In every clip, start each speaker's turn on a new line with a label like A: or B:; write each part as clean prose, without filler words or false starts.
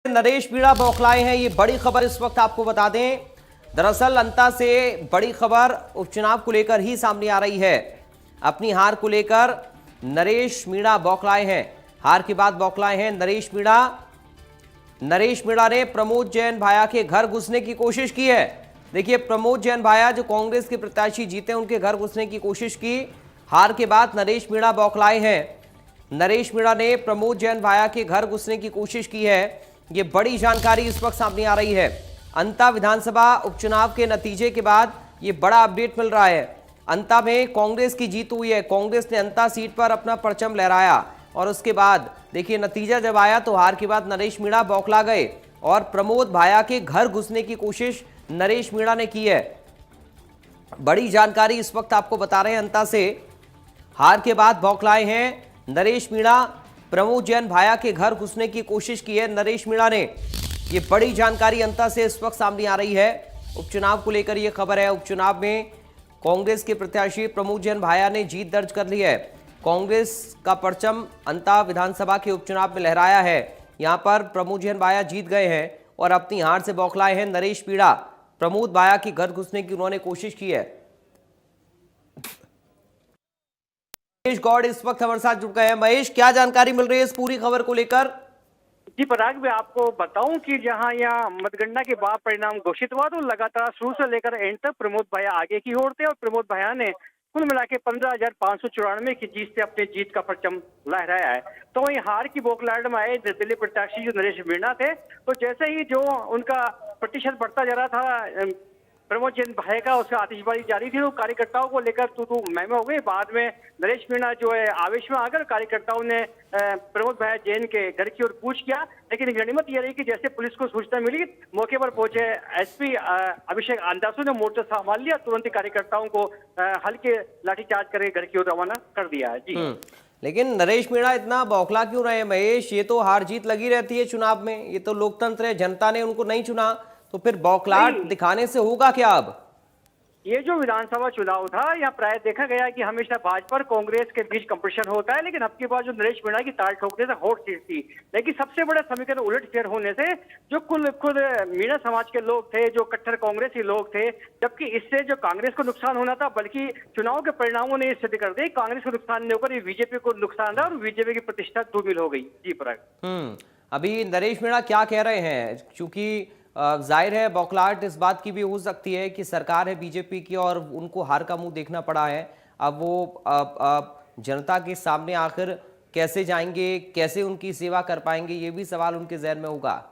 A: नरेश मीणा बौखलाए हैं। ये बड़ी खबर इस वक्त आपको बता दें। दरअसल अंता से बड़ी खबर उपचुनाव को लेकर ही सामने आ रही है। अपनी हार को लेकर नरेश मीणा बौखलाए हैं। हार के बाद बौखलाए हैं नरेश मीणा। नरेश मीणा ने प्रमोद जैन भाया के घर घुसने की कोशिश की है। देखिए, प्रमोद जैन भाया जो कांग्रेस के प्रत्याशी जीते, उनके घर घुसने की कोशिश की। हार के बाद नरेश मीणा बौखलाए हैं। नरेश मीणा ने प्रमोद जैन भाया के घर घुसने की कोशिश की है। ये बड़ी जानकारी इस वक्त सामने आ रही है। अंता विधानसभा उपचुनाव के नतीजे के बाद ये बड़ा अपडेट मिल रहा है। अंता में कांग्रेस की जीत हुई है। कांग्रेस ने अंता सीट पर अपना परचम लहराया और उसके बाद देखिए नतीजा जब आया तो हार के बाद नरेश मीणा बौखला गए और प्रमोद भाया के घर घुसने की कोशिश नरेश मीणा ने की है। बड़ी जानकारी इस वक्त आपको बता रहे हैं। अंता से हार के बाद बौखलाए हैं नरेश मीणा। प्रमोद जैन भाया के घर घुसने की कोशिश की है नरेश मीणा ने। ये बड़ी जानकारी अंता से इस वक्त सामने आ रही है। उपचुनाव को लेकर यह खबर है। उपचुनाव में कांग्रेस के प्रत्याशी प्रमोद जैन भाया ने जीत दर्ज कर ली है। कांग्रेस का परचम अंता विधानसभा के उपचुनाव में लहराया है। यहां पर प्रमोद जैन भाया जीत गए हैं और अपनी हार से बौखलाए हैं नरेश मीणा। प्रमोद भाया के घर घुसने की उन्होंने कोशिश की है। महेश गौड़ इस वक्त हमारे साथ जुड़ गए हैं। महेश, क्या जानकारी मिल रही है इस पूरी खबर को लेकर?
B: जी पराग, मैं आपको बताऊं कि जहां यहाँ मतगणना के बाद परिणाम घोषित हुआ तो लगातार शुरू से लेकर एंड तक प्रमोद भाया आगे की ओर थे और प्रमोद भाया ने कुल मिला के 15,594 की जीत से अपने जीत का परचम लहराया है। तो वहीं हार की बौखलाहट में आए निर्दलीय प्रत्याशी जो नरेश मीणा थे, तो जैसे ही जो उनका प्रतिशत बढ़ता जा रहा था प्रमोद जैन भाई का, उसका आतिशबाजी जारी थी। तो कार्यकर्ताओं को लेकर तू मैम हो गई। बाद में नरेश मीणा जो है आवेश में आकर कार्यकर्ताओं ने प्रमोद भाई जैन के घर की ओर कूच किया। लेकिन गनीमत यह रही कि जैसे पुलिस को सूचना मिली, मौके पर पहुंचे एसपी अभिषेक आंदासु ने मोर्चा संभाल लिया। तुरंत ही कार्यकर्ताओं को हल्के लाठीचार्ज करके घर की ओर रवाना कर दिया है। जी
A: लेकिन नरेश मीणा इतना बौखला क्यों रहे महेश? ये तो हार जीत लगी रहती है चुनाव में। ये तो लोकतंत्र है, जनता ने उनको नहीं चुना, तो फिर बौखलाहट दिखाने से होगा क्या? अब
B: ये जो विधानसभा चुनाव था, यहाँ प्राय देखा गया कि हमेशा भाजपा और कांग्रेस के बीच कंपटीशन होता है, लेकिन अब की बार जो नरेश मीणा की ताल ठोकने से हॉट सीट थी। लेकिन सबसे बड़ा समीकरण उलटफेर होने से जो खुद मीणा समाज के लोग थे, जो कट्टर कांग्रेसी लोग थे, जबकि इससे जो कांग्रेस को नुकसान होना था, बल्कि चुनाव के परिणामों ने सिद्ध कर दी कांग्रेस को नुकसान नहीं होकर बीजेपी को नुकसान रहा और बीजेपी की प्रतिष्ठा धूमिल हो गई। जी पराग,
A: अभी नरेश मीणा क्या कह रहे हैं? क्योंकि जाहिर है बौखलाहट इस बात की भी हो सकती है कि सरकार है बीजेपी की और उनको हार का मुंह देखना पड़ा है। अब वो जनता के सामने आखिर कैसे जाएंगे, कैसे उनकी सेवा कर पाएंगे, ये भी सवाल उनके जहन में होगा।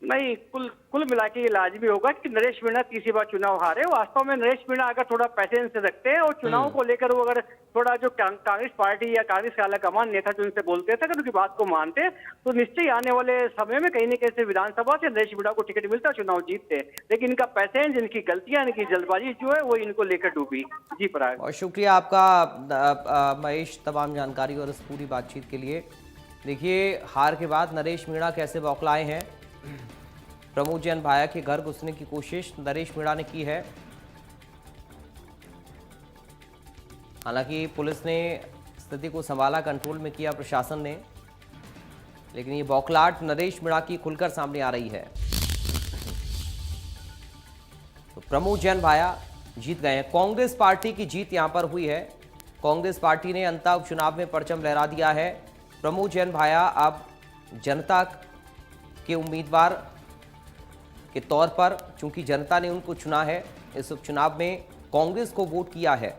B: नहीं, कुल मिला के ये लाजमी होगा कि नरेश मीणा तीसरी बार चुनाव हारे। वास्तव में नरेश मीणा अगर थोड़ा पैसेंस रखते हैं और चुनाव को लेकर वो अगर थोड़ा जो कांग्रेस पार्टी या कांग्रेस के आलाकमान नेता जो उनसे बोलते थे, अगर उनकी बात को मानते तो निश्चय आने वाले समय में कहीं न कहीं विधानसभा से नरेश मीणा को टिकट मिलता, चुनाव जीतते। लेकिन इनका पैसेंस, इनकी गलतियां, इनकी जल्दबाजी जो है वो इनको लेकर डूबी। जी पराग,
A: और शुक्रिया आपका महेश, तमाम जानकारी और इस पूरी बातचीत के लिए। देखिए, हार के बाद नरेश मीणा कैसे बौखलाए हैं। प्रमोद जैन भाया के घर घुसने की कोशिश नरेश मीणा ने की है। हालांकि पुलिस ने स्थिति को संभाला, कंट्रोल में किया प्रशासन ने, लेकिन ये बौखलाहट नरेश मीणा की खुलकर सामने आ रही है। तो प्रमोद जैन भाया जीत गए हैं। कांग्रेस पार्टी की जीत यहां पर हुई है। कांग्रेस पार्टी ने अंता उपचुनाव में परचम लहरा दिया है। प्रमोद जैन भाया अब जनता के उम्मीदवार के तौर पर, चूंकि जनता ने उनको चुना है, इस उपचुनाव में कांग्रेस को वोट किया है,